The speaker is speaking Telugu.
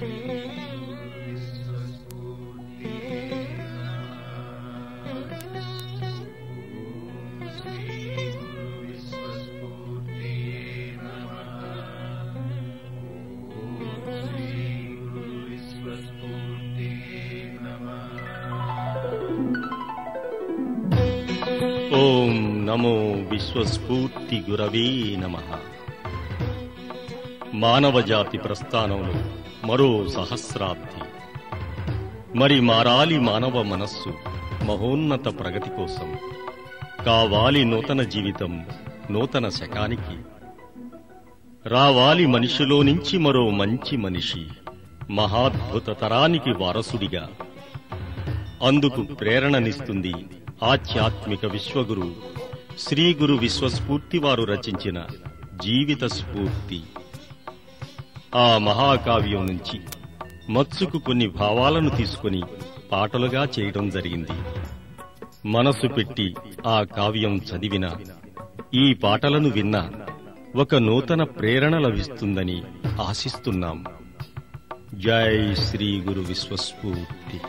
ఓం నమో విశ్వస్ఫూర్తి గురవే నమః. మానవజాతి ప్రస్థానంలో మరో సహస్రాబ్ది. మరి మారాలి మానవ మనస్సు మహోన్నత ప్రగతి కోసం. కావాలి నూతన జీవితం నూతన శకానికి. రావాలి మనిషిలో నుంచి మరో మంచి మనిషి మహాద్భుత తరానికి వారసుడిగా. అందుకు ప్రేరణనిస్తుంది ఆధ్యాత్మిక విశ్వగురు శ్రీ గురు విశ్వస్ఫూర్తి వారు రచించిన జీవిత స్ఫూర్తి. ఆ మహాకావ్యం నుంచి మత్సుకు కొన్ని భావాలను తీసుకుని పాటలుగా చేయడం జరిగింది. మనసు పెట్టి ఆ కావ్యం చదివిన, ఈ పాటలను విన్నా ఒక నూతన ప్రేరణ లభిస్తుందని ఆశిస్తున్నాం. జై శ్రీ గురు విశ్వస్ఫూర్తి.